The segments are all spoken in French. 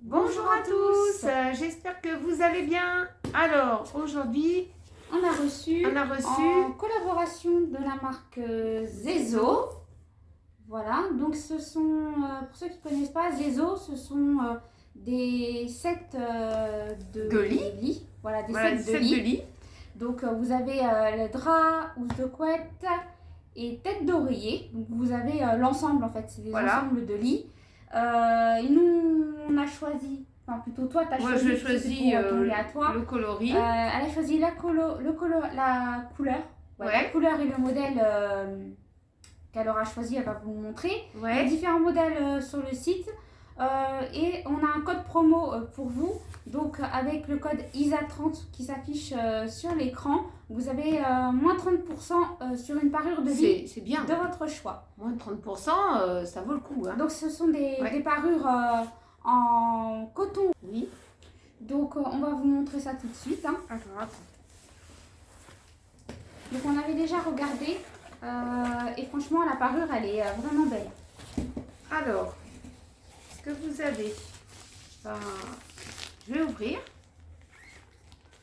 Bonjour à tous, j'espère que vous allez bien. Alors aujourd'hui, on a reçu en collaboration de la marque Zezo. Voilà, donc ce sont, pour ceux qui ne connaissent pas, Zezo, ce sont des sets de lit. Voilà, des sets de lit. Donc vous avez le drap, housse de couette et tête d'oreiller. Donc vous avez l'ensemble en fait, c'est des ensembles de lit. Et nous, on a choisi, enfin plutôt toi, tu as choisi, je choisis le coloris. Elle a choisi la couleur, la couleur et le modèle qu'elle aura choisi, elle va vous le montrer. Il y a différents modèles sur le site. Et on a un code promo pour vous. Donc avec le code ISA30 qui s'affiche sur l'écran, vous avez moins 30% sur une parure de lit de votre choix. Moins 30%, ça vaut le coup. Hein. Donc ce sont des parures en coton. Oui. Donc on va vous montrer ça tout de suite. Hein. Attends. Donc on avait déjà regardé et franchement la parure elle est vraiment belle. Alors, ce que vous avez, je vais ouvrir.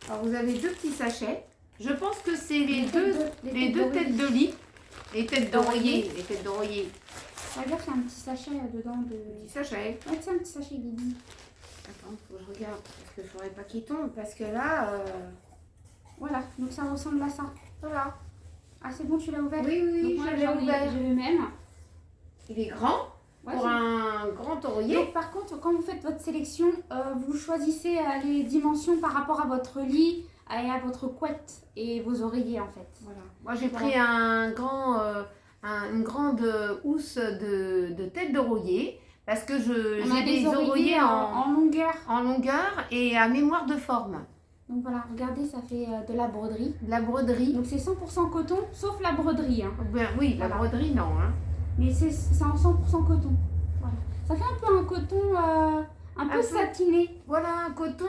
Alors vous avez deux petits sachets. Je pense que c'est les deux têtes de lit. Les têtes d'oreiller. Les têtes d'oreiller. Ça veut dire qu'il y a un petit sachet dedans de. Petit sachet. Ouais, c'est un petit sachet Bibi. Attends, faut que je regarde parce qu'il ne faudrait pas qu'il tombe parce que là. Voilà, donc ça ressemble à ça. Voilà. Ah c'est bon, tu l'as ouvert? Oui, donc, je l'ai ouvert. J'ai le même. Il est grand. Pour un grand oreiller. Donc, par contre, quand vous faites votre sélection, vous choisissez les dimensions par rapport à votre lit et à votre couette et vos oreillers en fait. Voilà. Moi j'ai pris une grande housse de tête d'oreiller parce que j'ai des oreillers en longueur. En longueur et à mémoire de forme. Donc voilà, regardez, ça fait de la broderie. De la broderie. Donc c'est 100% coton, sauf la broderie. Hein. Ben, oui, la broderie non. Hein. Mais c'est en 100% coton. Voilà. Ça fait un peu un coton un peu satiné. Voilà, un coton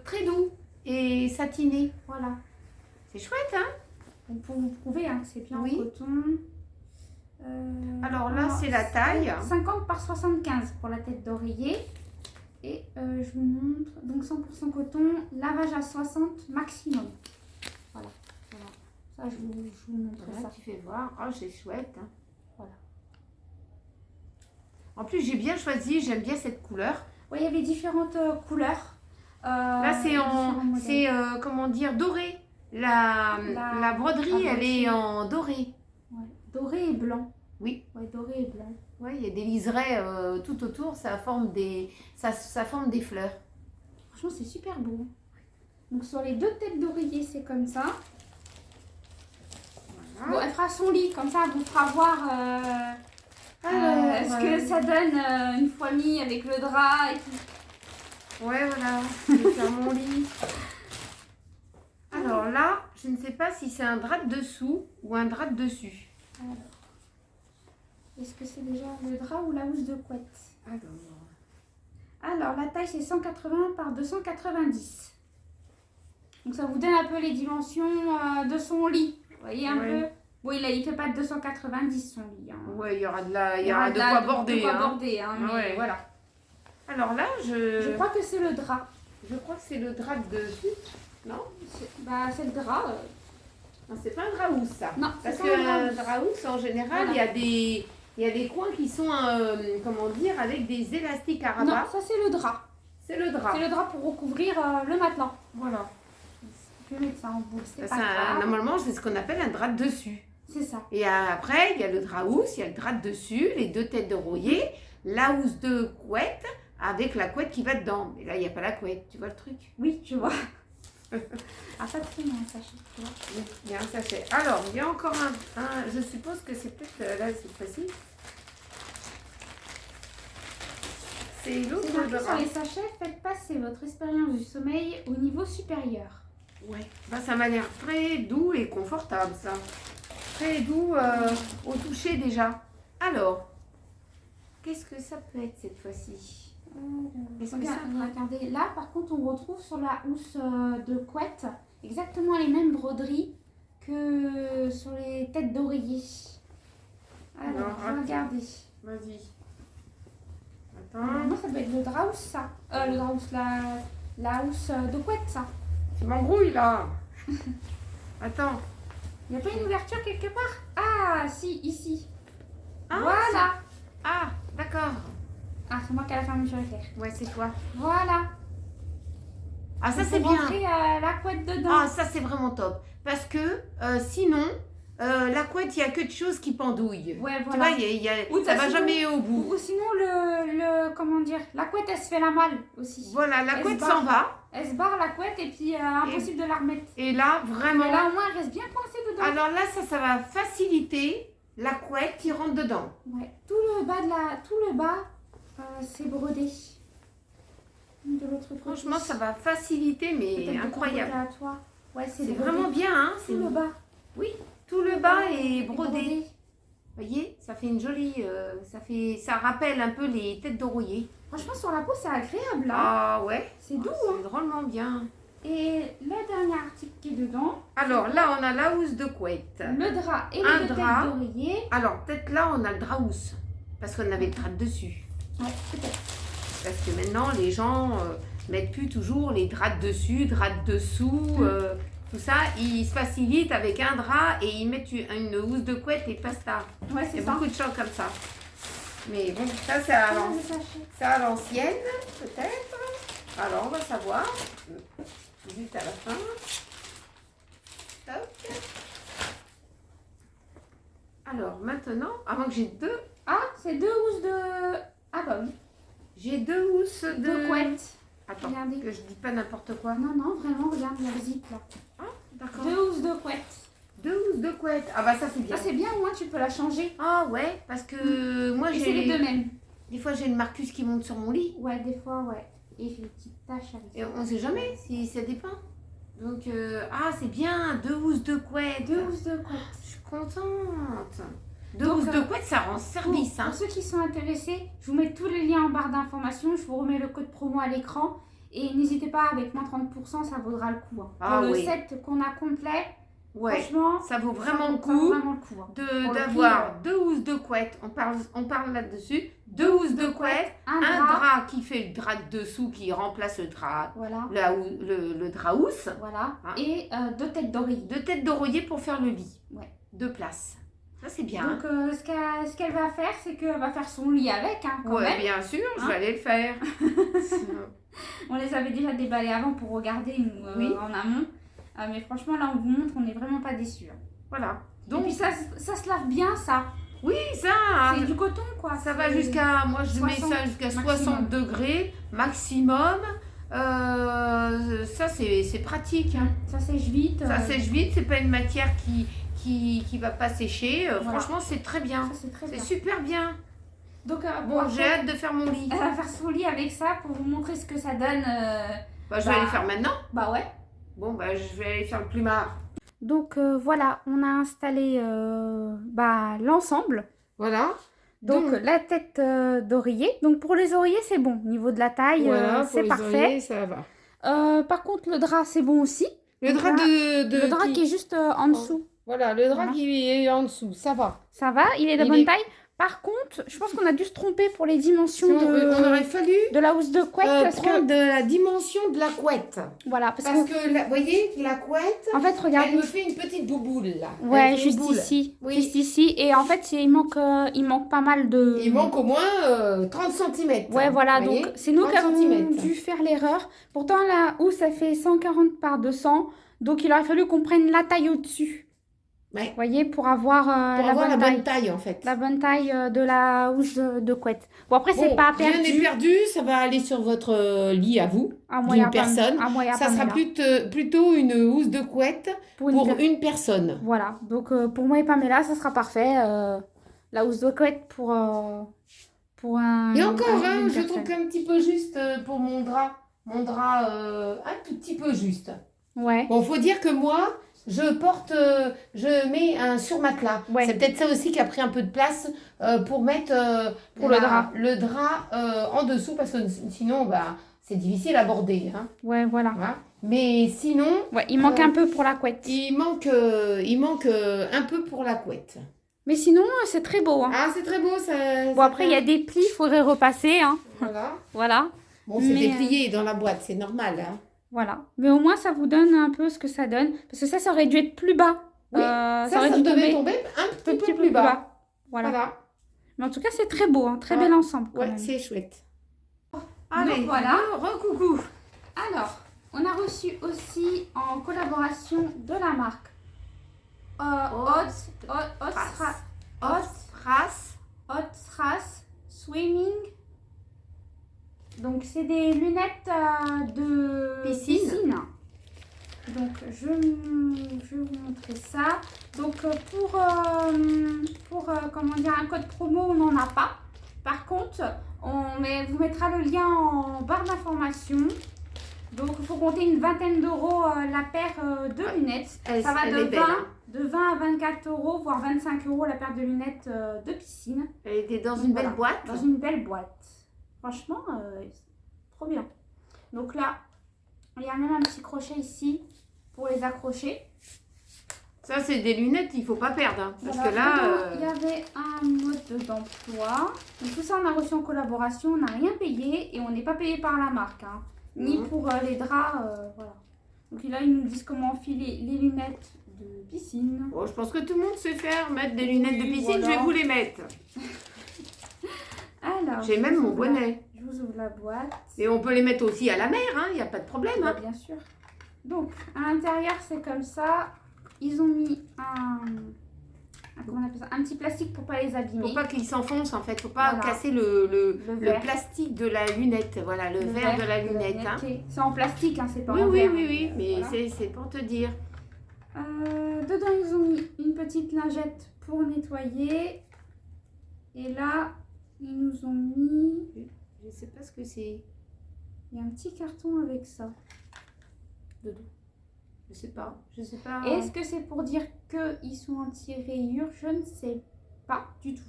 très doux et satiné. Voilà. C'est chouette, hein? Pour vous prouver hein, que c'est bien en coton. Alors là, c'est la taille. 50 par 75 pour la tête d'oreiller. Et je vous montre, donc 100% coton, lavage à 60 maximum. Voilà. Ça, je vous montre ça. Tu fais voir. Oh, c'est chouette. Hein. Voilà. En plus, j'ai bien choisi, j'aime bien cette couleur. Oui, il y avait différentes couleurs. Là, c'est comment dire, doré. La broderie, elle est en doré. Ouais. Doré et blanc. Oui. Ouais, doré et blanc. Oui, il y a des liserés tout autour, ça forme des fleurs. Franchement, c'est super beau. Donc, sur les deux têtes d'oreiller, c'est comme ça. Voilà. Bon, elle fera son lit, comme ça, elle vous fera voir ce que ça donne une fois mis avec le drap et tout. Ouais, voilà, je vais faire mon lit. Alors là, je ne sais pas si c'est un drap de dessous ou un drap de dessus. Alors. Est-ce que c'est déjà le drap ou la housse de couette? Alors, la taille, c'est 180 par 290. Donc, ça vous donne un peu les dimensions de son lit. Vous voyez un peu? Bon, il ne fait pas de 290 son lit. Hein. Oui, il y aura de quoi border. De quoi border, hein, mais voilà. Alors là, je crois que c'est le drap. Je crois que c'est le drap de dessus. Non? C'est le drap. Non, c'est pas un drap housse, ça. Non, parce que un drap housse, en général, il y a des coins qui sont, comment dire, avec des élastiques à rabat. Non, ça c'est le drap. C'est le drap. C'est le drap pour recouvrir le matelas. Voilà. Je vais mettre ça en bout. C'est pas grave. Normalement, c'est ce qu'on appelle un drap de dessus. C'est ça. Et après, il y a le drap housse, il y a le drap de dessus, les deux têtes d'oreiller, la housse de couette avec la couette qui va dedans. Mais là, il n'y a pas la couette. Tu vois le truc? Oui, tu vois. Ah, ça il y a un sachet. Tu vois. Oui, il y a un sachet. Alors, il y a encore un je suppose que c'est peut-être là cette fois-ci. C'est l'autre drap. Sur les sachets, faites passer votre expérience du sommeil au niveau supérieur. Ouais, ça m'a l'air très doux et confortable, ça. Très doux au toucher déjà. Alors, qu'est-ce que ça peut être cette fois-ci? Regardez, là par contre on retrouve sur la housse de couette exactement les mêmes broderies que sur les têtes d'oreiller. Alors, regardez. Vas-y. Attends. Moi, ça doit être le draus, ça. Le draus, la housse de couette, ça. Tu m'embrouilles là. Attends. Il n'y a pas une ouverture quelque part? Ah, si, ici. Ah, Voilà. Ah, d'accord. Ah, c'est moi qui ai la fermeture éclair. Ouais, c'est toi. Voilà. Ah, ça Il faut c'est bien. rentrer, la couette dedans. Ah, ça c'est vraiment top. Parce que sinon, la couette, il n'y a que de choses qui pendouillent. Ouais, Tu voilà. vois, Ou ça va sinon- jamais au bout. Ou sinon, comment dire, la couette, elle se fait la malle aussi. Voilà, la Elle couette se barre. s'en va. Elle se barre la couette et puis impossible de la remettre. Et là, vraiment. Mais là, au moins, elle reste bien coincée dedans. Alors là, ça va faciliter la couette qui rentre dedans. Ouais. Tout le bas, c'est brodé. De l'autre côté. Franchement, ça va faciliter, mais Peut-être de ton incroyable. côté à toi. Ouais, C'est brodé. vraiment bien, hein. Tout le bas. Oui, tout le bas est brodé. brodé. Vous voyez, ça fait une jolie. Ça rappelle un peu les têtes d'oreiller. Franchement, sur la peau, c'est agréable. Là. Ah ouais. C'est doux. C'est drôlement bien. Et le dernier article qui est dedans, Alors là, on a la housse de couette. le drap et Un les deux drap. têtes d'oreiller. Alors peut-être là, on a le drap housse. Parce qu'on avait le drap dessus. Ouais, peut-être. Parce que maintenant, les gens mettent plus toujours les draps dessus, draps dessous. Tout ça, ils se facilitent avec un drap et ils mettent une housse de couette et basta. Ouais, Il y c'est a ça. beaucoup de gens comme ça. Mais bon, ça c'est à Ah, le sachet. c'est à l'ancienne, peut-être. Alors, on va savoir. Juste à la fin. Hop. Alors, maintenant, avant que j'ai deux, Ah, c'est deux housses de... Ah bah oui, j'ai deux housses de... de couette. Attends, Regardez. que je dis pas n'importe quoi. Non, non, vraiment, regarde, il y a le zip là. Ah, d'accord. Deux housses de couette. Deux housses de couette. Ah bah ça c'est bien. Ça, c'est bien, au moins, tu peux la changer. Ah ouais, parce que moi Et c'est les j'ai... deux mêmes. Des fois j'ai une Marcus qui monte sur mon lit. Ouais, des fois, ouais. Et il fait des petites taches avec Et on sait jamais si ça dépend. Donc, ah c'est bien, deux housses de couette. deux housses de couette. Je suis contente. Deux Donc, housses de couette, ça rend service. Pour Hein. ceux qui sont intéressés, je vous mets tous les liens en barre d'informations. Je vous remets le code promo à l'écran. Et n'hésitez pas, avec moins 30%, ça vaudra le coup. Hein. Ah pour le oui. set qu'on a complet, Ouais, franchement, ça vaut ça vraiment le vaut coup vraiment le coup. Hein. Pour le d'avoir prix, deux housses de couette. On parle là-dessus. Deux housses de couette. Un Un drap. drap qui fait le drap de dessous qui remplace le drap. Voilà. Le drap housse. Voilà. Hein. Et deux têtes d'oreiller. Deux têtes d'oreiller pour faire le lit. Ouais. Deux places. Ça, c'est bien. Donc, ce qu'elle va faire, c'est qu'elle va faire son lit avec, hein, quand Ouais, même. bien sûr, je Hein. vais aller le faire. On les avait déjà déballés avant pour regarder nous, Oui. en amont. Mais franchement, là, on vous montre, on n'est vraiment pas déçus. Hein. Voilà. Et Donc, puis, ça se lave bien, ça. oui, ça, C'est du coton, quoi. ça C'est- va jusqu'à, moi je mets 60 ça jusqu'à maximum. 60 degrés maximum. Ça, c'est pratique. Hein. Ça sèche vite. Ça sèche vite, c'est pas une matière qui va pas sécher. Voilà. Franchement, c'est très bien. Ça, c'est très C'est bien. super bien. Donc, Bon, j'ai hâte de faire mon lit. elle va faire son lit avec ça pour vous montrer ce que ça donne. Bah, je vais Bah. aller faire maintenant. Bah ouais. Bon, bah, je vais aller faire le plumard. Donc voilà, on a installé l'ensemble. Voilà. Donc la tête d'oreiller. Donc pour les oreillers, c'est bon. Au niveau de la taille, Voilà, pour c'est les parfait. oreillers, ça va. Par contre, le drap, c'est bon aussi. Le drap Le drap qui est juste en dessous. Voilà, le drap Voilà. qui est en dessous, ça va. Ça va, il est de Il bonne est- taille. Par contre, je pense qu'on a dû se tromper pour les dimensions Si on aurait fallu de la housse de couette. Parce prendre que, de la dimension de la couette. voilà, parce Parce que, que, vous voyez, la couette, en fait, elle regardez. me fait une petite bouboule, là. Ouais, Elle fait une juste boule. ici. Oui. Juste ici. Et en fait, il manque pas mal de... Il manque au moins 30 cm. Ouais, voilà, donc c'est nous qui 30 avons centimètres. dû faire l'erreur. Pourtant, la housse, ça fait 140 par 200. Donc, il aurait fallu qu'on prenne la taille au-dessus. Ouais. Vous voyez, pour avoir, Pour avoir la bonne taille, en fait. La bonne taille de la housse de couette. Bon, après, c'est Bon, pas rien n'est perdu. perdu, ça va aller sur votre lit à vous, À moi et à d'une personne. À moi et à Ça sera Pamela. plutôt une housse de couette Pour pour per- une personne. Voilà, donc pour moi et Pamela, ça sera parfait. La housse de couette pour un... Et encore, une je personne. trouve qu'un petit peu juste pour mon drap. Mon drap, un tout petit peu juste. Ouais. Bon, faut dire que moi, je mets un surmatelas. Ouais. C'est peut-être ça aussi qui a pris un peu de place pour mettre Pour le drap. le drap en dessous parce que sinon, bah, c'est difficile à border. Hein, Ouais, voilà. voilà. Mais sinon, Ouais, il manque un peu pour la couette. il manque un peu pour la couette. Mais sinon, c'est très beau. Hein. Ah, c'est très beau, ça. Bon, après, il y a des plis, il faudrait repasser. Hein. Voilà. Voilà. Bon, c'est déplié dans la boîte, c'est normal. Hein. Voilà. Mais au moins, ça vous donne un peu ce que ça donne. Parce que ça aurait dû être plus bas. Oui, ça aurait dû devait tomber un petit peu plus bas. Voilà. Mais en tout cas, c'est très beau. Hein. Très bel ensemble. Ouais, c'est chouette. Allez, donc, voilà. Recoucou. Alors, on a reçu aussi en collaboration de la marque Otras Swimming. Donc, c'est des lunettes de piscine. Donc, je vais vous montrer ça. Donc, pour comment dire, un code promo, on n'en a pas. Par contre, vous mettra le lien en barre d'information. Donc, il faut compter une vingtaine d'euros la paire de lunettes. Ça va de 20 à 24 euros, voire 25 euros la paire de lunettes de piscine. Elle était dans une belle boîte. Dans une belle boîte. Franchement, trop bien. Donc là, il y a même un petit crochet ici pour les accrocher. Ça, c'est des lunettes qu'il ne faut pas perdre. Hein, parce voilà, que là... Il y avait un mode d'emploi. Donc tout ça, on a reçu en collaboration. On n'a rien payé et on n'est pas payé par la marque. Hein, ni pour les draps. Voilà. Donc là, ils nous disent comment enfiler les lunettes de piscine. Bon, je pense que tout le monde sait faire mettre des lunettes de piscine. Voilà. Je vais vous les mettre. Alors, j'ai même mon bonnet. Je vous ouvre la boîte. Et on peut les mettre aussi à la mer. Il n'y a pas de problème. Hein. Bien sûr. Donc, à l'intérieur, c'est comme ça. Ils ont mis comment on appelle ça, un petit plastique pour pas les abîmer. Pour pas qu'ils s'enfoncent en fait. Faut pas casser le plastique de la lunette. Voilà, le verre de la lunette. Hein. C'est en plastique, hein, c'est pas en verre. Oui, mais voilà. C'est pour te dire. Dedans, ils ont mis une petite lingette pour nettoyer. Et là, ils nous ont mis... Je sais pas ce que c'est. Il y a un petit carton avec ça. Dedans. Je sais pas. Est-ce que c'est pour dire qu'ils sont anti-rayures? Je ne sais pas du tout.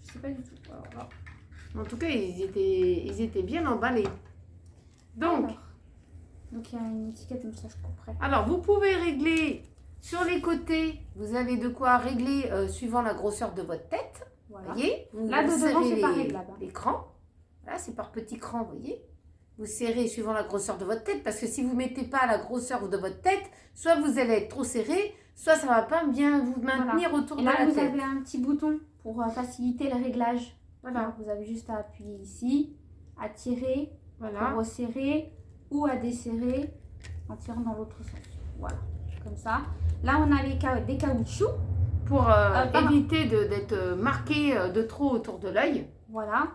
Je sais pas du tout. Alors, en tout cas, ils étaient bien emballés. Donc il y a une étiquette comme ça, je comprends. Alors, vous pouvez régler sur les côtés. Vous avez de quoi régler suivant la grosseur de votre tête. Voilà. Voyez, là, de devant, c'est pas réglable. L'écran. Voilà, c'est par petits crans, vous voyez. Vous serrez suivant la grosseur de votre tête, parce que si vous ne mettez pas la grosseur de votre tête, soit vous allez être trop serré, soit ça ne va pas bien vous maintenir autour de la tête. Et là, vous avez un petit bouton pour faciliter le réglage. Voilà. Donc, vous avez juste à appuyer ici, à tirer, à resserrer ou à desserrer en tirant dans l'autre sens. Voilà, comme ça. Là, on a des caoutchoucs. Pour éviter d'être marqué de trop autour de l'œil. Voilà.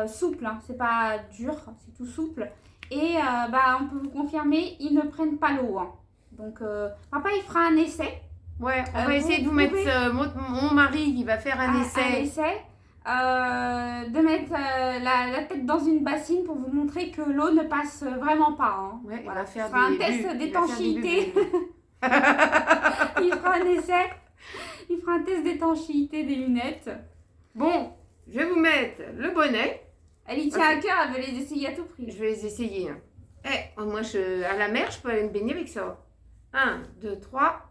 Souple, hein. C'est pas dur, c'est tout souple. Et on peut vous confirmer, ils ne prennent pas l'eau. Hein. Donc, papa, il fera un essai. Ouais, on va essayer de vous mettre mon mari qui va faire un essai. De mettre la tête dans une bassine pour vous montrer que l'eau ne passe vraiment pas. Hein. Ouais, voilà, il fera un test d'étanchéité. Il fera un essai. Il fera un test d'étanchéité des lunettes. Bon, je vais vous mettre le bonnet. Elle y tient à cœur, elle veut les essayer à tout prix. Je vais les essayer. Hein. Moi, à la mer, je peux aller me baigner avec ça. 1, 2, 3.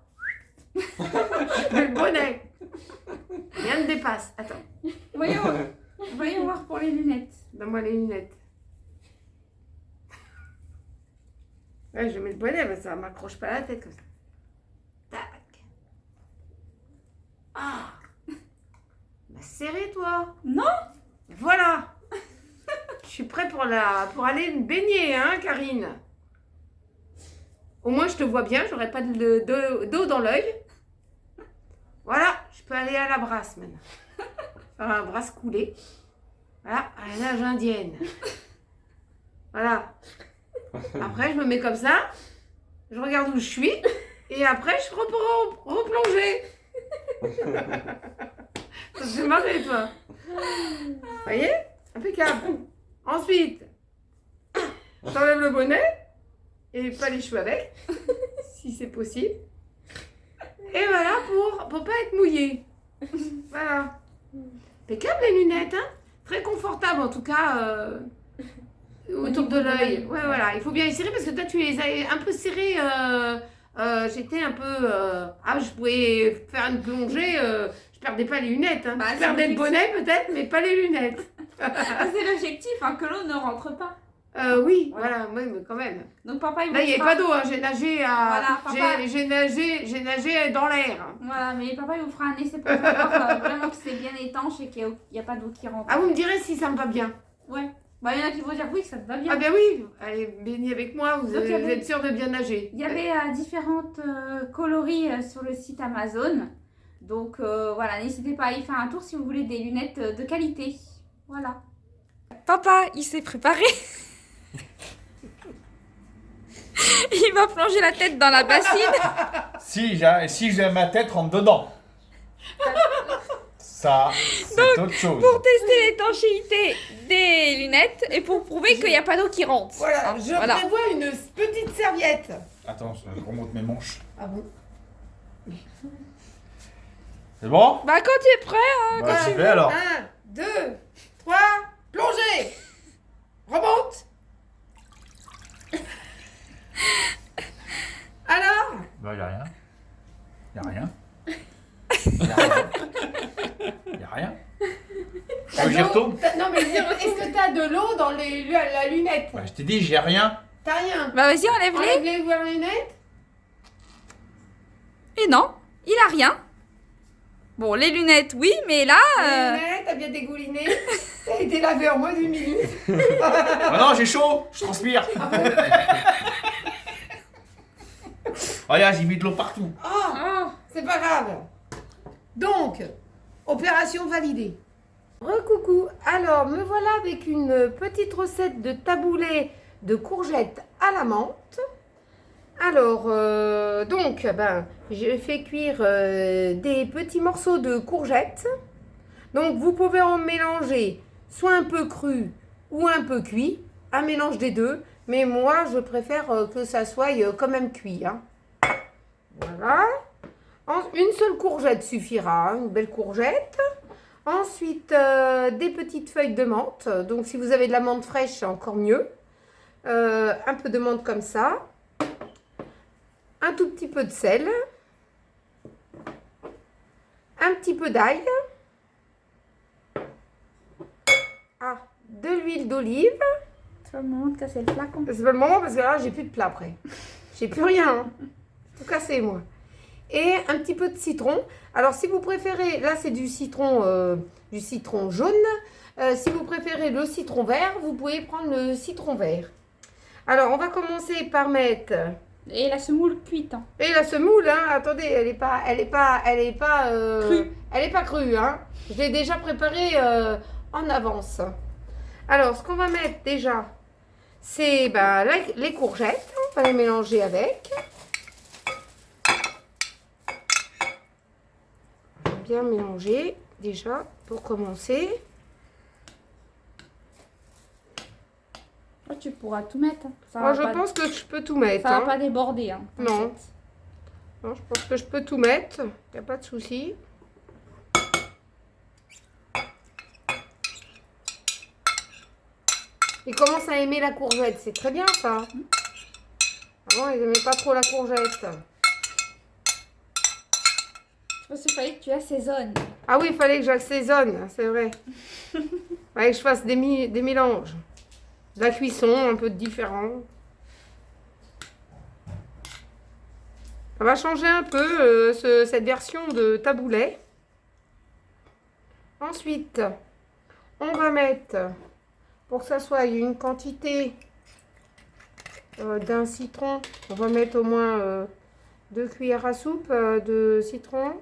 Le bonnet. Rien ne dépasse. Attends. Voyons voir pour les lunettes. Donne-moi les lunettes. Ouais, je mets le bonnet, mais ça ne m'accroche pas la tête comme ça. Tac. Ah. Serré, toi? Non. Voilà. Je suis prêt pour aller me baigner, hein, Karine? Au moins, je te vois bien, j'aurai pas d'eau dans l'œil. Voilà, je peux aller à la brasse maintenant. Faire un brasse coulé. Voilà, à la nage indienne. Voilà. Après, je me mets comme ça. Je regarde où je suis. Et après, je peux replonger. Ça te fait marrer, toi. Vous voyez? Impeccable. Ensuite, j'enlève le bonnet. Et pas les cheveux avec. Si c'est possible. Et voilà, pour pas être mouillé. Voilà. Impeccable, les lunettes, hein? Très confortable, en tout cas, autour de l'œil. Ouais, voilà. Il faut bien les serrer parce que toi, tu les as un peu serrés j'étais un peu... je pouvais faire une plongée, je perdais pas les lunettes. Hein. Bah, je perdais le bonnet peut-être, mais pas les lunettes. C'est l'objectif, hein, que l'eau ne rentre pas. Oui, voilà, oui, mais quand même. Donc papa, il Là, il n'y avait pas d'eau, hein. J'ai nagé Voilà, j'ai nagé dans l'air. Voilà, mais papa, il vous fera un essai pour voir vraiment que c'est bien étanche et qu'il n'y a pas d'eau qui rentre. Ah, vous me direz si ça me va bien. Ouais. Bah, il y en a qui vont dire oui, ça te va bien. Ah ben oui, allez, baignez avec moi, vous êtes sûr de bien nager. Il y avait différentes coloris sur le site Amazon. Donc voilà, n'hésitez pas à y faire un tour si vous voulez des lunettes de qualité. Voilà. Papa, il s'est préparé. Il va plonger la tête dans la bassine. Si j'ai ma tête rentre dedans. Ça, c'est autre chose. Pour tester l'étanchéité des lunettes et pour prouver qu'il n'y a pas d'eau qui rentre. Voilà, je prévois une petite serviette. Attends, je remonte mes manches. Ah bon? C'est bon? Bah quand tu es prêt, hein, Bah, quand j'y tu vais veux. alors. 1, 2, 3, plongez. Remonte. Alors? Bah, y a rien. Y a rien. Y a rien. Y a rien. T'as J'y de l'eau? retourne? Non mais je veux dire, est-ce que t'as de l'eau dans la lunette? Ouais, je t'ai dit, j'ai rien. T'as rien? Bah vas-y, enlève-les. Enlève-les voir la lunette? Et non, il a rien. Bon, les lunettes, oui, mais là... Les lunettes, t'as bien dégouliné. T'as été lavé en moins d'une minute. Ah non, j'ai chaud, je transpire. Regarde, j'ai mis de l'eau partout. Oh, c'est pas grave. Donc, opération validée. Recoucou. Alors, me voilà avec une petite recette de taboulé de courgettes à la menthe. Alors, j'ai fait cuire des petits morceaux de courgettes. Donc, vous pouvez en mélanger soit un peu cru ou un peu cuit, un mélange des deux. Mais moi, je préfère que ça soit quand même cuit. Hein. Voilà. Une seule courgette suffira, une belle courgette. Ensuite, des petites feuilles de menthe. Donc, si vous avez de la menthe fraîche, c'est encore mieux. Un peu de menthe comme ça. Un tout petit peu de sel. Un petit peu d'ail. De l'huile d'olive. C'est pas le moment de casser le flacon. C'est pas le moment parce que là, j'ai plus de plat après. J'ai plus rien. Hein. Tout cassé, moi. Et un petit peu de citron. Alors, si vous préférez, là, c'est du citron jaune. Si vous préférez le citron vert, vous pouvez prendre le citron vert. Alors, on va commencer par mettre... Et la semoule cuite. Hein. Et la semoule, hein, attendez, elle est pas crue. Elle est pas crue, hein. Je l'ai déjà préparée en avance. Alors, ce qu'on va mettre déjà, c'est les courgettes. On va les mélanger avec. Bien mélanger déjà pour commencer. Oh, tu pourras tout mettre. Ça Moi, va je pense que je peux tout mettre. Ça hein. va pas déborder. Hein, Non. Non, je pense que je peux tout mettre. Il n'y a pas de souci. Ils commencent à aimer la courgette. C'est très bien, ça. Avant, ils n'aimaient pas trop la courgette. Je pense qu'il fallait que tu assaisonnes. Ah oui, il fallait que j'assaisonne, c'est vrai. Il fallait que je fasse des mélanges. De la cuisson, un peu différent. Ça va changer un peu cette version de taboulet. Ensuite, on va mettre, pour que ça soit une quantité d'un citron, on va mettre au moins 2 cuillères à soupe de citron.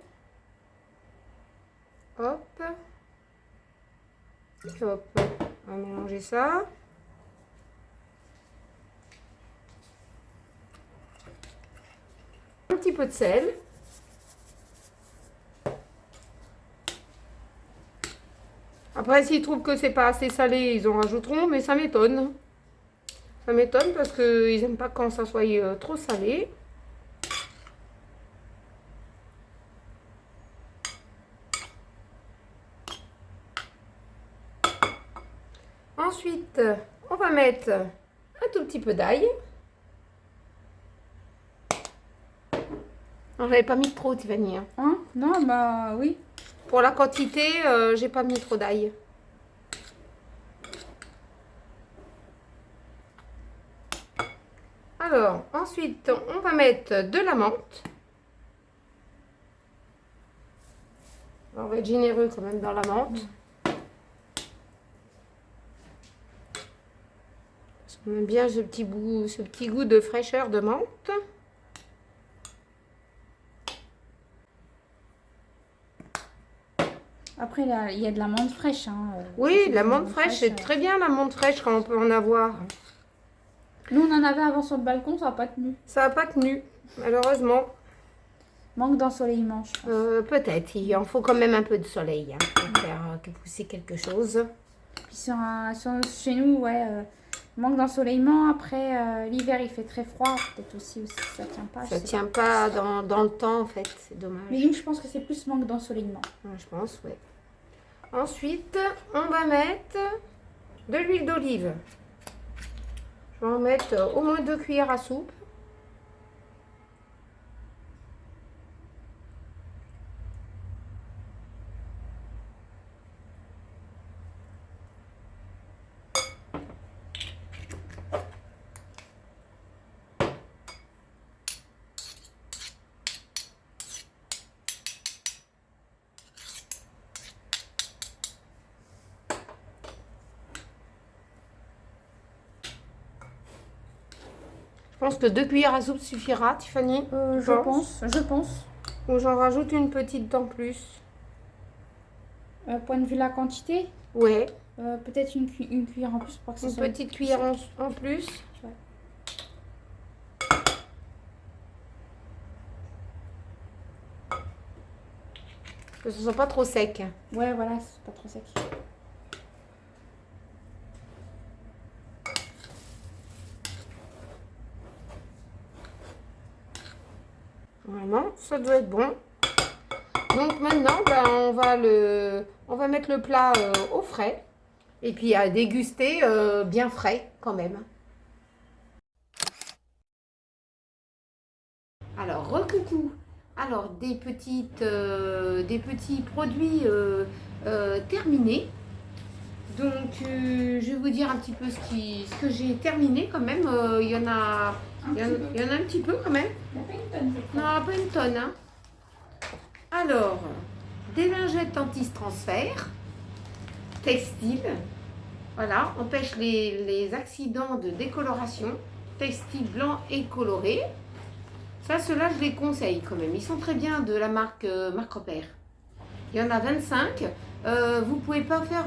Hop. Hop. On va mélanger ça. Un petit peu de sel. Après, s'ils trouvent que c'est pas assez salé, ils en rajouteront, mais ça m'étonne. Ça m'étonne parce qu'ils n'aiment pas quand ça soit trop salé. Ensuite, on va mettre un tout petit peu d'ail. Non, j'avais pas mis trop, Tiffany. Hein. Hein? Non, bah oui. Pour la quantité, j'ai pas mis trop d'ail. Alors, ensuite, on va mettre de la menthe. On va être généreux quand même dans la menthe. On aime bien ce petit goût de fraîcheur de menthe. Après, là, il y a de la menthe fraîche. Hein. Oui, de la menthe fraîche, c'est très bien la menthe fraîche quand on peut en avoir. Nous, on en avait avant sur le balcon, ça n'a pas tenu. Ça n'a pas tenu, malheureusement. Manque d'ensoleillement, je pense. Peut-être, il en faut quand même un peu de soleil hein, pour faire pousser quelque chose. Puis chez nous, ouais, manque d'ensoleillement. Après, l'hiver, il fait très froid. Peut-être aussi ça tient pas. Ça tient pas dans le temps, en fait, c'est dommage. Mais nous, je pense que c'est plus manque d'ensoleillement. Ouais, je pense, oui. Ensuite, on va mettre de l'huile d'olive. Je vais en mettre au moins 2 cuillères à soupe. Je pense que 2 cuillères à soupe suffira, Tiffany. Je pense. Ou j'en rajoute une petite en plus. Point de vue la quantité, Ouais, peut-être une cuillère en plus pour que ça une soit petite cuillère en plus. Ouais. Que ce soit pas trop sec. Ouais, voilà, c'est pas trop sec. Vraiment, ça doit être bon. Donc maintenant, ben, on va mettre le plat au frais. Et puis à déguster bien frais quand même. Alors, recoucou. Alors, des petits produits terminés. Donc, je vais vous dire un petit peu ce que j'ai terminé quand même. Il y en a un petit peu quand même. Il n'y a pas une tonne. Non, pas une tonne. Hein. Alors, des lingettes anti-transfert, textile. Voilà, empêche les accidents de décoloration. Textile blanc et coloré. Ça, ceux-là, je les conseille quand même. Ils sont très bien de la marque Marc Repère. Il y en a 25. Vous ne pouvez pas faire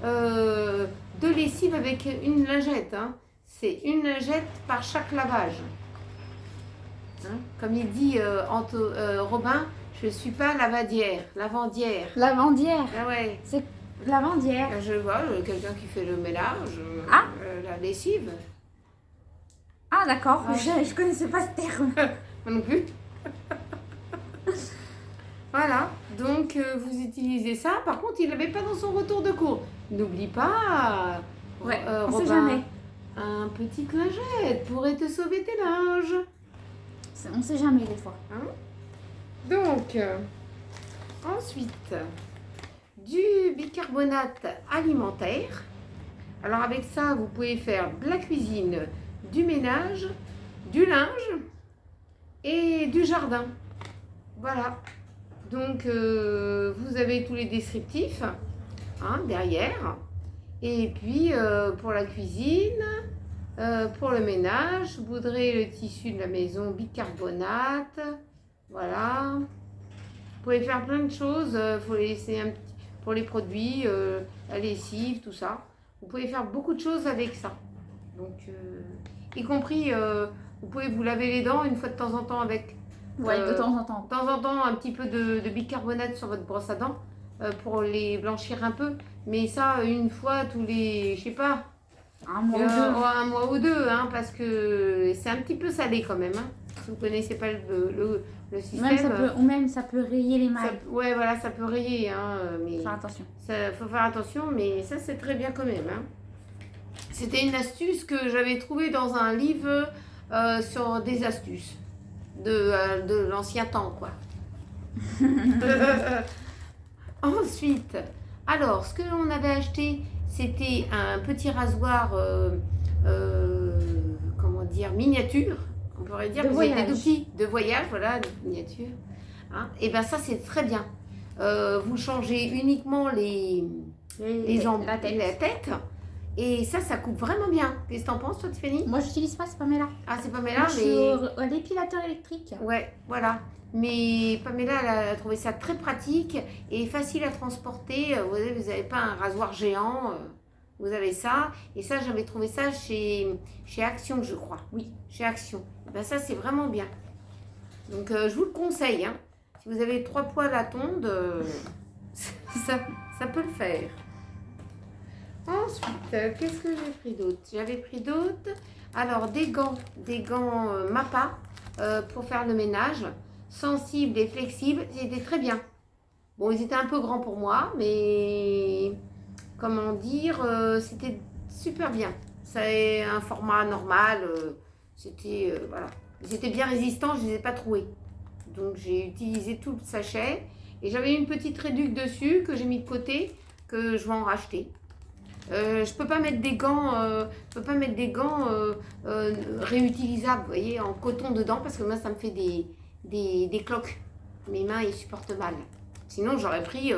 de lessive avec une lingette. Hein. C'est une lingette par chaque lavage. Hein. Comme il dit Robin, je ne suis pas lavandière. Lavandière. Ah ouais. C'est lavandière. Je vois quelqu'un qui fait le ménage, la lessive. Ah, d'accord. Ah. Je connaissais pas ce terme. Moi non plus. Voilà, donc vous utilisez ça. Par contre, il n'avait pas dans son retour de cours. N'oublie pas, Ouais, on Robin, sait jamais. un petit lingette pourrait te sauver tes linges. On sait jamais des fois. Hein. Donc, ensuite, du bicarbonate alimentaire. Alors avec ça, vous pouvez faire de la cuisine, du ménage, du linge et du jardin. Voilà. Donc, vous avez tous les descriptifs hein, derrière. Et puis, pour la cuisine, pour le ménage, je voudrais le tissu de la maison bicarbonate. Voilà. Vous pouvez faire plein de choses. Faut laisser un petit, pour les produits, la lessive, tout ça. Vous pouvez faire beaucoup de choses avec ça. Donc, y compris, vous pouvez vous laver les dents une fois de temps en temps avec. Ouais, de temps en temps. De temps en temps, un petit peu de bicarbonate sur votre brosse à dents pour les blanchir un peu. Mais ça, une fois tous les, je sais pas, Un mois ou deux. un mois ou deux, hein, parce que c'est un petit peu salé quand même. Hein. Si vous connaissez pas le système. Même ça peut rayer les mailles. Ouais, voilà, ça peut rayer. Hein, mais Faire attention. ça, faut faire attention, mais ça, c'est très bien quand même. Hein. C'était une astuce que j'avais trouvée dans un livre sur des astuces. de l'ancien temps, quoi. Ensuite, alors, ce que l'on avait acheté, c'était un petit rasoir, comment dire, miniature. On pourrait dire De que voyage. c'était tout petit, de voyage, voilà, de miniature. Hein, et bien ça, c'est très bien. Vous changez uniquement les jambes, la tête. la tête. Et ça coupe vraiment bien. Qu'est-ce que t'en penses, toi, Tiffany? Moi, j'utilise pas, c'est Pamela. Ah, c'est Moi, Pamela, je suis mais... à l'épilateur électrique. Ouais, voilà. Mais Pamela, elle a trouvé ça très pratique et facile à transporter. Vous avez pas un rasoir géant, vous avez ça. Et ça, j'avais trouvé ça chez Action, je crois. Oui. Chez Action. Ben ça, c'est vraiment bien. Donc, je vous le conseille. Hein. Si vous avez 3 poils à tonde, ça peut le faire. Ensuite, qu'est-ce que j'ai pris d'autre? J'avais pris d'autres. Alors, des gants Mappa pour faire le ménage. Sensibles et flexibles, c'était très bien. Bon, ils étaient un peu grands pour moi, mais comment dire, c'était super bien. C'est un format normal, c'était voilà. Ils étaient bien résistants, je ne les ai pas troués. Donc j'ai utilisé tout le sachet et j'avais une petite réduc dessus que j'ai mis de côté, que je vais en racheter. Je peux pas mettre des gants, réutilisables, vous voyez, en coton dedans, parce que moi ça me fait des cloques. Mes mains ils supportent mal. Sinon j'aurais pris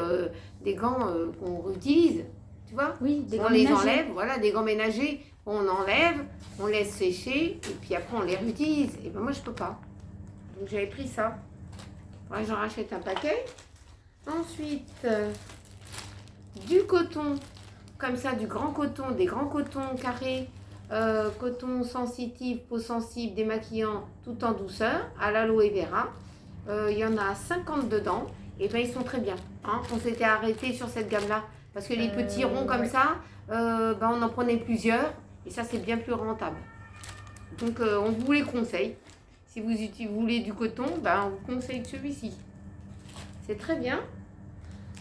des gants qu'on réutilise, tu vois. Oui, des On gants les ménagers. enlève, voilà, des gants ménagers, on enlève, on laisse sécher et puis après on les réutilise. Et ben moi je peux pas. Donc j'avais pris ça. Faudrait que j'en rachète un paquet. Ensuite, du coton, comme ça, du grand coton, des grands cotons carrés, coton sensitif, peau sensible, démaquillant, tout en douceur, à l'aloe vera. Il y en a 50 dedans. Et ben ils sont très bien. Hein. On s'était arrêté sur cette gamme-là. Parce que les petits ronds comme ouais. ça, ben on en prenait plusieurs. Et ça, c'est bien plus rentable. Donc, on vous les conseille. Si vous voulez du coton, ben, on vous conseille celui-ci. C'est très bien.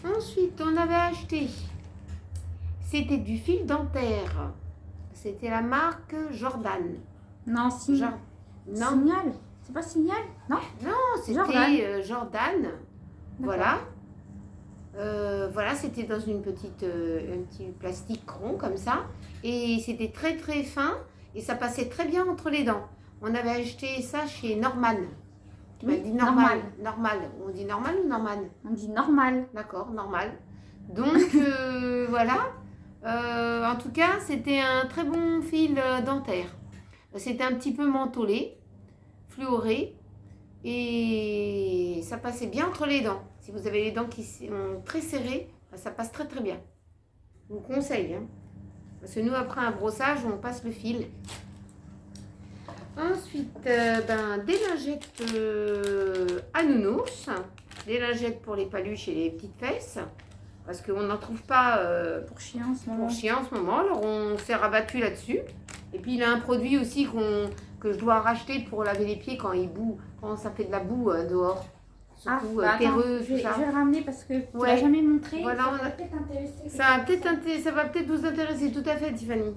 Ensuite, on avait acheté. C'était du fil dentaire. C'était la marque Jordan. Non, Signal. Non, Signal. C'est pas Signal? Non. c'était Jordan. Jordan. Voilà. Voilà, c'était dans un petit plastique rond comme ça. Et c'était très très fin. Et ça passait très bien entre les dents. On avait acheté ça chez Norman. Tu m'as Oui, dit normal. Normal. On dit normal ou Norman? On dit normal. D'accord, normal. Donc voilà. En tout cas, c'était un très bon fil dentaire. C'était un petit peu mentholé, fluoré. Et ça passait bien entre les dents. Si vous avez les dents qui sont très serrées, ça passe très très bien. Je vous conseille. Hein. Parce que nous, après un brossage, on passe le fil. Ensuite, des lingettes à nounours. Des lingettes pour les paluches et les petites fesses. Parce qu'on n'en trouve pas Pour chien en ce moment. pour chien en ce moment. Alors, on s'est rabattu là-dessus. Et puis, il a un produit aussi que je dois racheter pour laver les pieds quand il boue, quand ça fait de la boue dehors. Surtout bah, attends, terreux, je tout ça. vais le ramener parce que tu Ouais. l'as jamais montré. Voilà, ça on va a- peut-être intéresser. Ça va peut-être vous intéresser, tout à fait, Tiffany.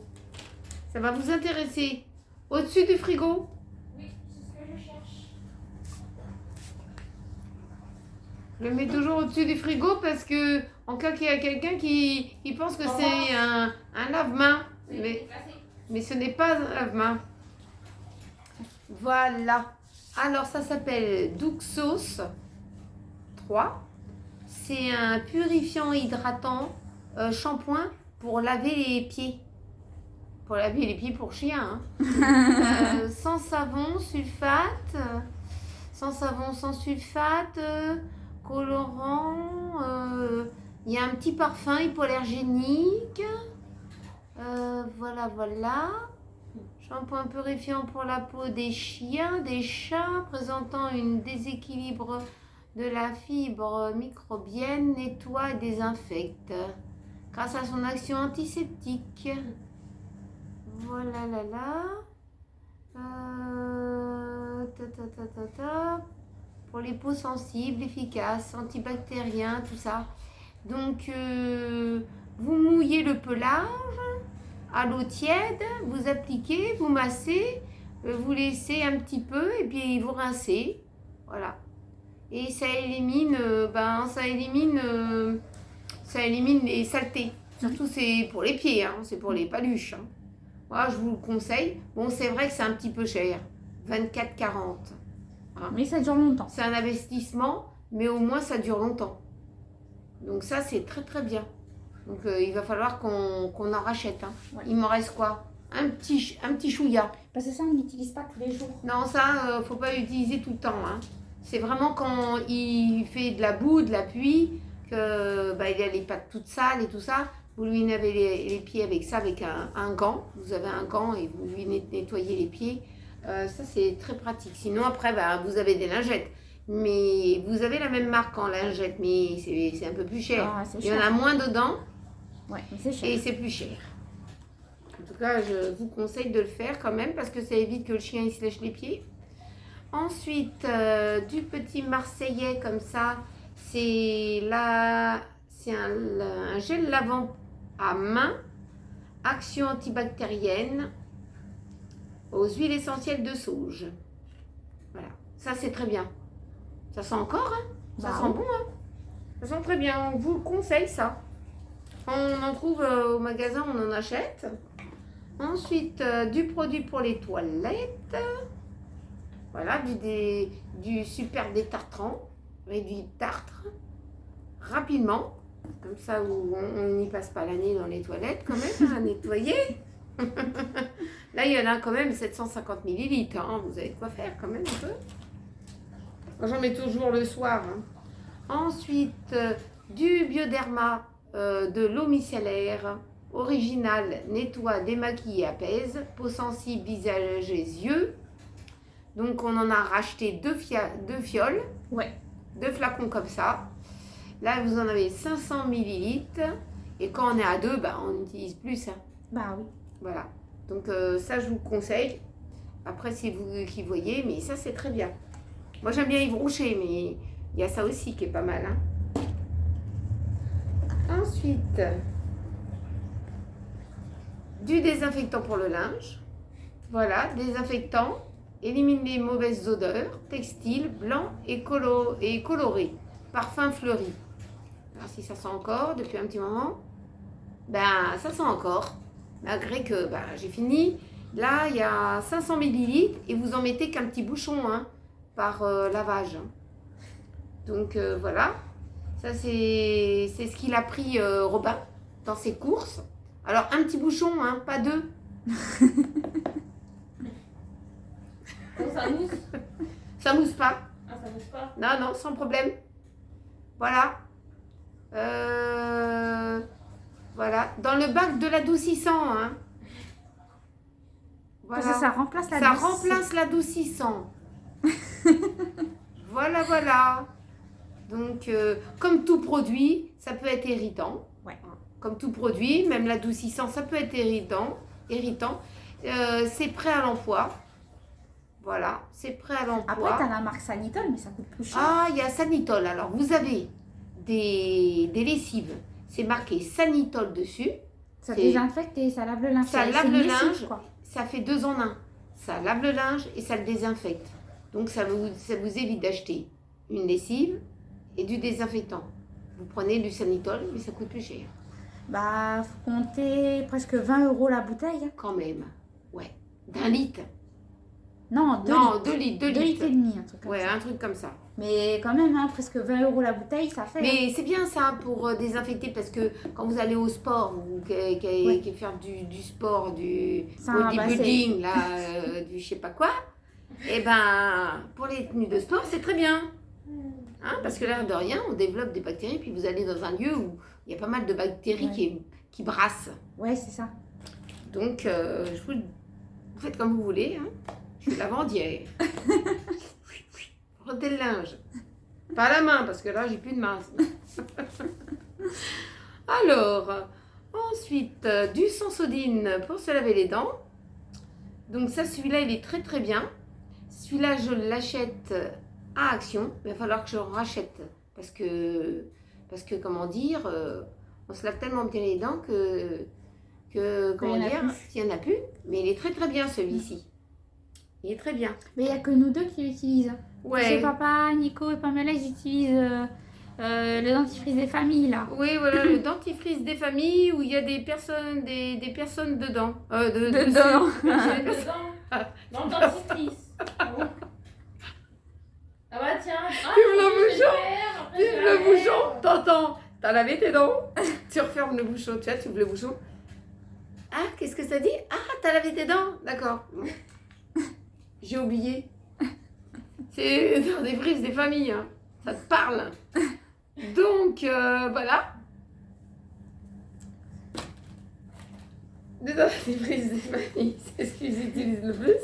Ça va vous intéresser. Au-dessus du frigo. Oui, c'est ce que je cherche. Je le mets toujours au-dessus du frigo parce que, en cas qu'il y a quelqu'un qui pense que c'est un lave-main. Mais ce n'est pas un lave-main. Voilà. Alors, ça s'appelle Duxos 3. C'est un purifiant hydratant shampoing pour laver les pieds. Pour laver les pieds pour chien. Hein. Sans savon, sulfate. Sans savon, sans sulfate. Colorant. Il y a un petit parfum hypoallergénique. Voilà. Shampoing purifiant pour la peau des chiens, des chats, présentant un déséquilibre de la fibre microbienne, nettoie et désinfecte. Grâce à son action antiseptique. Voilà. Pour les peaux sensibles, efficaces, antibactériens, tout ça. Donc, vous mouillez le pelage à l'eau tiède, vous appliquez, vous massez, vous laissez un petit peu et puis vous rincez. Voilà. Et ça élimine, ça élimine les saletés. Surtout c'est pour les pieds, hein, c'est pour les paluches. Hein. Moi, je vous le conseille. Bon, c'est vrai que c'est un petit peu cher. 24,40. Hein. Mais ça dure longtemps. C'est un investissement, mais au moins ça dure longtemps. Donc ça, c'est très très bien. Donc il va falloir qu'on en rachète. Hein. Ouais. Il m'en reste quoi? Un petit chouïa. Parce que ça, on n'utilise pas tous les jours. Non, ça, faut pas l'utiliser tout le temps. Hein. C'est vraiment quand il fait de la boue, de la pluie, que il a les pattes toutes sales et tout ça. Vous lui lavez les pieds avec ça, avec un gant. Vous avez un gant et vous lui nettoyez les pieds. Ça, c'est très pratique. Sinon, après, vous avez des lingettes. Mais vous avez la même marque en lingette, mais c'est un peu plus cher. Ah, c'est Il y en cher. a moins dedans Ouais, mais c'est cher. et c'est plus cher. En tout cas, je vous conseille de le faire quand même parce que ça évite que le chien il se lèche les pieds. Ensuite, du petit marseillais comme ça, c'est un gel lavant à main, action antibactérienne, aux huiles essentielles de sauge. Voilà, ça c'est très bien. Ça sent encore, hein? Ça Bah sent oui. bon, hein? Ça sent très bien. On vous le conseille, ça. On en trouve au magasin, on en achète. Ensuite, du produit pour les toilettes. Voilà, du super détartrant, réduit tartre, rapidement. Comme ça, on n'y passe pas l'année dans les toilettes quand même, à nettoyer. Là, il y en a quand même 750 millilitres. Hein. Vous avez de quoi faire quand même un peu. Moi, j'en mets toujours le soir. Hein. Ensuite, du Bioderma, de l'eau micellaire, original, nettoie, démaquille et apaise, peau sensible, visage et yeux. Donc, on en a racheté deux fioles, Ouais. 2 flacons comme ça. Là, vous en avez 500 millilitres. Et quand on est à 2, on utilise plus. Hein. Bah oui. Voilà. Donc, ça, je vous conseille. Après, c'est vous qui voyez, mais ça, c'est très bien. Moi, j'aime bien Yves Rocher, mais il y a ça aussi qui est pas mal. Hein. Ensuite, du désinfectant pour le linge. Voilà, désinfectant. Élimine les mauvaises odeurs. Textile, blanc et coloré. Parfum fleuri. Alors, si ça sent encore depuis un petit moment, ça sent encore. Malgré que j'ai fini. Là, il y a 500 millilitres et vous en mettez qu'un petit bouchon hein, par lavage. Donc voilà, ça c'est ce qu'il a pris Robin dans ses courses. Alors un petit bouchon, hein, pas 2. Ça mousse? Ça mousse pas. Ah, ça mousse pas? Non, non, sans problème. Voilà. Voilà, dans le bac de l'adoucissant. Hein. Voilà. Parce que ça remplace la Ça douce. remplace l'adoucissant. Voilà. Donc, comme tout produit, ça peut être irritant. Ouais. Comme tout produit, même l'adoucissant, ça peut être irritant. C'est prêt à l'emploi. Voilà, c'est prêt à l'emploi. Après, tu as la marque Sanitol, mais ça coûte plus cher. Ah, il y a Sanitol. Alors, vous avez des lessives. C'est marqué Sanitol dessus. Ça c'est- désinfecte et ça lave le linge. Ça C'est lave une le lessive, linge. quoi. Ça fait 2 en 1. Ça lave le linge et ça le désinfecte. Donc, ça vous évite d'acheter une lessive et du désinfectant. Vous prenez du Sanitol, mais ça coûte plus cher. Bah, faut compter presque 20 € la bouteille. Quand même. Ouais. D'1 litre. Non, 2 Non, litres. 2 litres. 2 2 litres et litres. demi, un truc comme Ouais, ça. un truc comme ça. Mais quand même, hein, presque 20 € la bouteille, ça fait. Mais c'est bien ça pour désinfecter parce que quand vous allez au sport ou qui faire du sport, du Ça, bodybuilding, là, du je sais pas quoi, et pour les tenues de sport, c'est très bien. Hein, parce que l'air de rien, on développe des bactéries, puis vous allez dans un lieu où il y a pas mal de bactéries Ouais. qui brassent. Ouais, c'est ça. Donc, vous faites comme vous voulez. Hein. Je suis lavandière. Frottez le linge. Pas à la main, parce que là, j'ai plus de main. Alors, ensuite, du Sensodyne pour se laver les dents. Donc ça, celui-là, il est très très bien. Celui-là, je l'achète à Action. Il va falloir que je le rachète. Parce que comment dire, on se lave tellement bien les dents que comment Il y en a dire, plus. s'il n'y en a plus. Mais il est très très bien celui-ci. Il est très bien. Mais il n'y a que nous deux qui l'utilisent. Ouais. Chez papa, Nico et Pamela, ils utilisent le dentifrice des familles, là. Oui, voilà, le dentifrice des familles où il y a des personnes dedans. Dedans. Dessus. Dans le dentifrice. Ah bon. Ah bah tiens. Vive le bouchon. Après, Vive je vais le la bouchon. faire. T'entends? T'as lavé tes dents? Tu refermes le bouchon. Tu vois, tu ouvres le bouchon. Ah, qu'est-ce que ça dit? Ah, t'as lavé tes dents? D'accord. J'ai oublié. C'est le dentifrice des familles. Hein. Ça te parle. Donc, voilà. Le dentifrice des familles, c'est ce qu'ils utilisent le plus.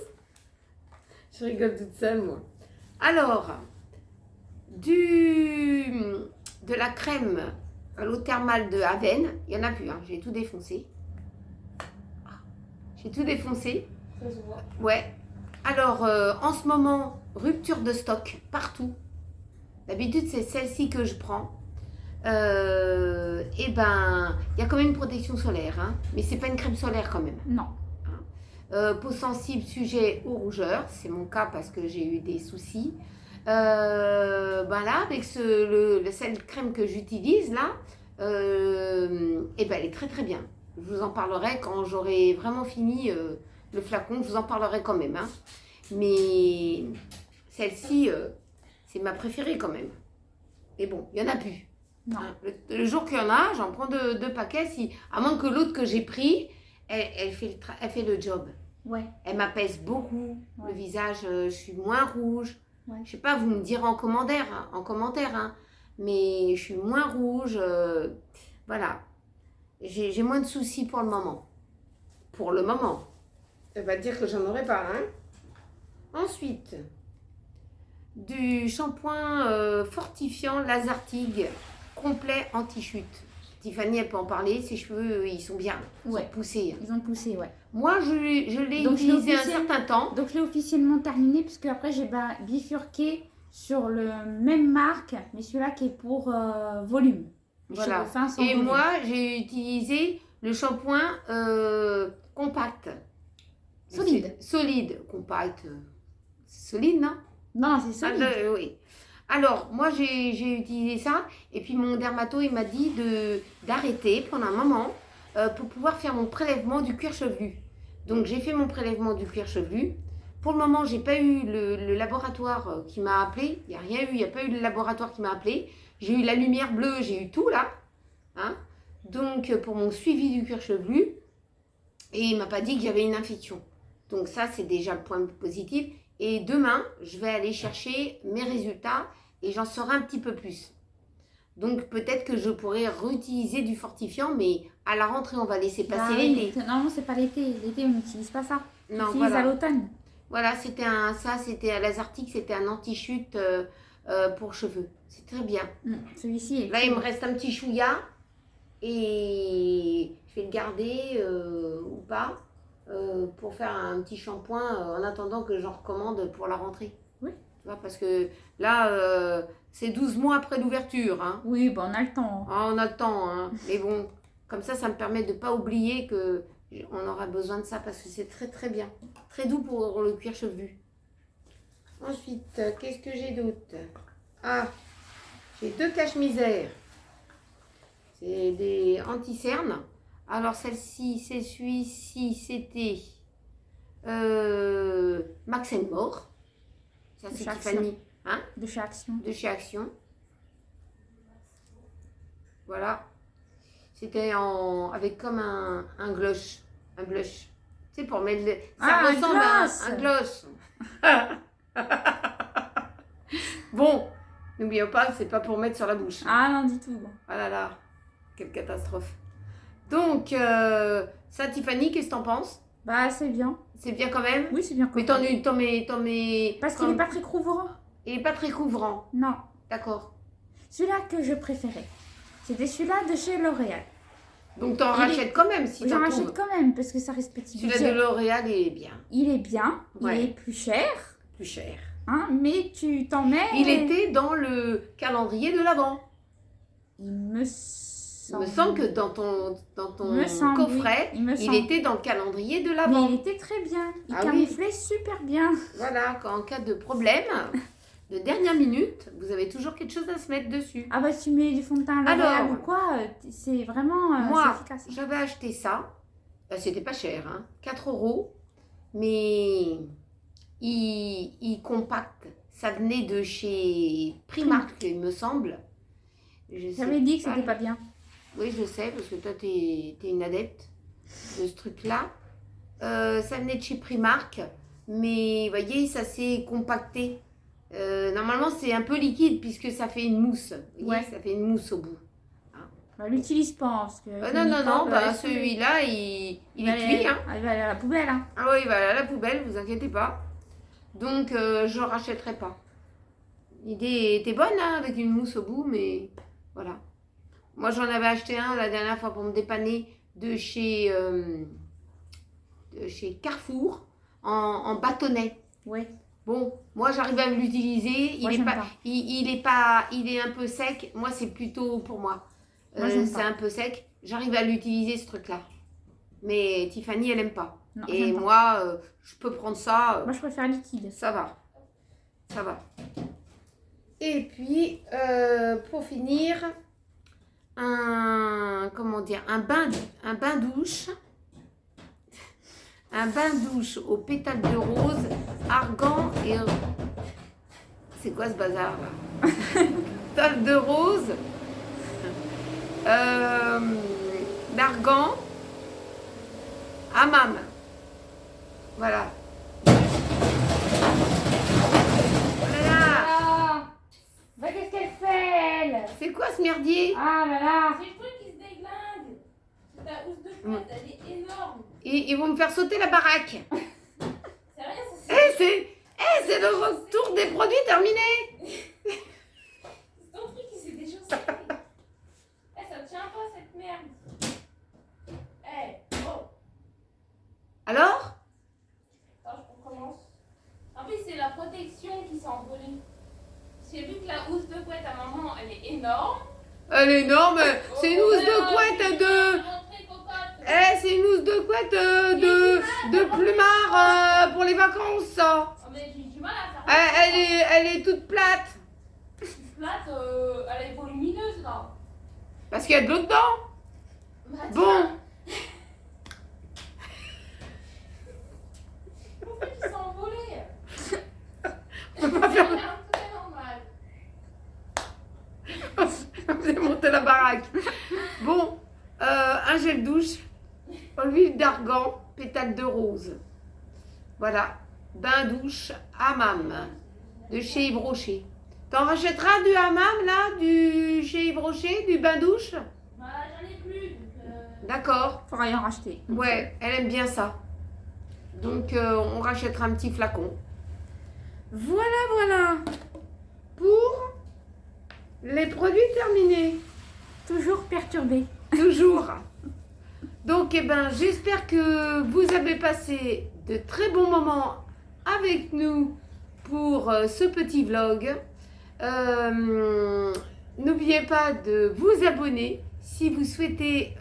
Je rigole toute seule, moi. Alors, de la crème à l'eau thermale de Aven, il n'y en a plus, hein, j'ai tout défoncé. J'ai tout défoncé. Ça se voit. Ouais. Alors, en ce moment, rupture de stock partout. D'habitude, c'est celle-ci que je prends. Et ben, il y a quand même une protection solaire, hein, mais c'est pas une crème solaire quand même. Non. Peau sensible, sujet aux rougeurs, c'est mon cas parce que j'ai eu des soucis. Ben là, avec cette crème que j'utilise là, et ben elle est très très bien. Je vous en parlerai quand j'aurai vraiment fini le flacon, je vous en parlerai quand même. Hein. Mais celle-ci, c'est ma préférée quand même. Et bon, il n'y en a plus. Non. Hein. Le jour qu'il y en a, j'en prends deux paquets, à moins que l'autre que j'ai pris, elle fait le job. Ouais. Elle m'apaise beaucoup, Ouais. le visage, je suis moins rouge. Ouais. Je sais pas, vous me direz en commentaire, hein, mais je suis moins rouge. Voilà. J'ai moins de soucis pour le moment. Pour le moment. Ça veut pas dire que j'en aurai pas, hein. Ensuite, du shampoing fortifiant Lazartigue complet anti-chute. Tiffany, elle peut en parler. Ses cheveux, ils sont bien. Ils Ouais. sont poussés. Ils ont poussé, ouais. Moi, je l'ai Donc, utilisé un l'officiel- certain temps. Donc, je l'ai officiellement terminé, puisque après, j'ai bifurqué sur le même marque, mais celui-là qui est pour volume. Les Voilà. cheveux fins sans Et volume. moi, j'ai utilisé le shampoing compact. Solide. Solide. Compact. Solide, non? Non, c'est solide. Oui. Alors, moi, j'ai utilisé ça. Et puis, mon dermato, il m'a dit d'arrêter pendant un moment pour pouvoir faire mon prélèvement du cuir chevelu. Donc, j'ai fait mon prélèvement du cuir chevelu. Pour le moment, j'ai pas eu le laboratoire qui m'a appelé. Il n'y a rien eu. Il n'y a pas eu le laboratoire qui m'a appelé. J'ai eu la lumière bleue. J'ai eu tout, là. Hein. Donc, pour mon suivi du cuir chevelu. Et il m'a pas dit que j'avais une infection. Donc, ça, c'est déjà le point positif. Et demain, je vais aller chercher mes résultats et j'en saurai un petit peu plus. Donc peut-être que je pourrais réutiliser du fortifiant, mais à la rentrée, on va laisser passer oui, l'été. non, c'est pas l'été. L'été, on n'utilise pas ça. On Non, utilise à voilà. l'automne. Voilà, c'était à Lazartigue, c'était un anti-chute pour cheveux. C'est très bien. Celui-ci est... Là, il me reste un petit chouïa et je vais le garder ou pas. Pour faire un petit shampoing en attendant que j'en recommande pour la rentrée. Oui. Tu vois, parce que là, c'est 12 mois après l'ouverture. Hein. Oui, on a le temps. Ah, on a le temps. Hein. Mais bon, comme ça me permet de ne pas oublier qu'on aura besoin de ça parce que c'est très très bien. Très doux pour le cuir chevelu. Ensuite, qu'est-ce que j'ai d'autre? Ah, j'ai 2 cache-misères. C'est des anti-cernes. Alors celle-ci, c'est celui-ci, c'était Max More. Ça c'est Chez Tiffany, hein, De chez Action. de chez Action. Voilà. C'était avec comme un blush. Un blush. Tu sais, pour mettre le... Ça Ah, un ressemble à gloss. un gloss. Bon, n'oublions pas que c'est pas pour mettre sur la bouche. Ah non, du tout. Ah là là, quelle catastrophe. Donc, ça, Tiffany, qu'est-ce que t'en penses? Bah, c'est bien. C'est bien quand même? Oui, c'est bien. Mais t'en mets... Parce qu'il n'est pas très couvrant. Il est pas très couvrant. Non. D'accord. Celui-là que je préférais, c'était celui-là de chez L'Oréal. Donc, t'en Il rachètes quand même si J'en t'en rachète trouves. quand même parce que ça reste petit Celui-là budget. de L'Oréal, il est bien. Il est bien, Ouais. il est plus cher, Plus cher. hein, mais tu t'en mets. Il était dans le calendrier de l'Avent. Il me semble. Il me semble que dans ton Il me semble, coffret, il me il semble. était dans le calendrier de Mais l'Avent. il était très bien. Il Ah oui. camouflait super bien. Voilà, en cas de problème, de dernière minute, vous avez toujours quelque chose à se mettre dessus. Ah bah tu mets du fond de teint à Alors, L'Oréal ou quoi, c'est vraiment Moi, c'est efficace. j'avais acheté ça. C'était pas cher, hein, 4 €. Mais il compacte. Ça venait de chez Primark, il me semble. Je sais J'avais dit que c'était pas bien. Oui, je sais, parce que toi, tu es une adepte de ce truc-là. Ça venait de chez Primark, mais vous voyez, ça s'est compacté. Normalement, c'est un peu liquide puisque ça fait une mousse. Vous voyez, Ouais. ça fait une mousse au bout. Bah, l'utilise pas hein, parce que Non, bah, celui-là, il est cuit. Hein. Il va aller à la poubelle. Hein. Ah oui, il va aller à la poubelle, vous inquiétez pas. Donc, je ne rachèterai pas. L'idée était bonne, hein, avec une mousse au bout, mais voilà. Moi, j'en avais acheté un la dernière fois pour me dépanner de chez Carrefour en bâtonnet. Ouais. Bon, moi, j'arrive à l'utiliser. Moi, j'aime pas. Il est un peu sec. Moi, c'est plutôt pour moi. Moi, j'aime C'est pas. un peu sec. J'arrive à l'utiliser, ce truc-là. Mais Tiffany, elle aime pas. Non, Et j'aime pas. moi, je peux prendre ça. Moi je préfère liquide. Ça va. Ça va. Et puis, pour finir, comment dire, un bain douche. Un bain douche aux pétales de rose, argan et... C'est quoi ce bazar là? Pétales de rose, d'argan, hammam. Voilà. Ah bah qu'est-ce qu'elle fait elle? C'est quoi ce merdier? Ah là là. C'est le truc qui se déglingue. C'est ta housse de pointe, elle est énorme. Ils vont me faire sauter la baraque. C'est rien, ça C'est le retour des produits terminés. c'est ton truc qui s'est déchaussé. Eh, ça tient pas cette merde. Eh, oh. Alors? Attends, je recommence. En plus, c'est la protection qui s'est envolée. J'ai vu que la housse de couette à maman, elle est énorme. Elle est énorme. C'est une housse de couette de... Rentrée cocotte. C'est une housse de couette de plumard pour les vacances, ça. Oh, mais j'ai du mal à faire. Elle est toute plate. Plate, elle est volumineuse là. Parce qu'il y a de l'eau dedans. Bah, Bon. tiens. Pourquoi ils sont envolés? On peut pas faire... C'est normal. Vous avez monté la baraque. Bon, un gel douche, huile d'argan, pétales de rose. Voilà, bain douche hammam de chez Yves Rocher. T'en rachèteras du hammam là, chez Yves Rocher, du bain douche? Bah, j'en ai plus. Donc, D'accord. Faudra y en racheter. Ouais, elle aime bien ça. Donc on rachètera un petit flacon. Voilà pour les produits terminés. Toujours perturbé. Toujours. Donc, j'espère que vous avez passé de très bons moments avec nous pour ce petit vlog. N'oubliez pas de vous abonner si vous souhaitez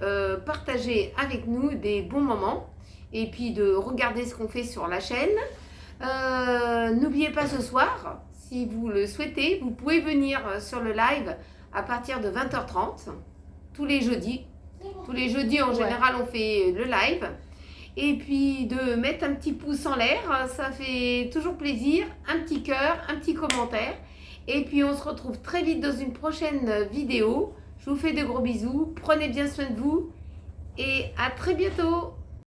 partager avec nous des bons moments et puis de regarder ce qu'on fait sur la chaîne. N'oubliez pas ce soir, si vous le souhaitez, vous pouvez venir sur le live à partir de 20h30, tous les jeudis. Tous les jeudis, en général, on fait le live. Et puis, de mettre un petit pouce en l'air, ça fait toujours plaisir. Un petit cœur, un petit commentaire. Et puis, on se retrouve très vite dans une prochaine vidéo. Je vous fais de gros bisous. Prenez bien soin de vous. Et à très bientôt.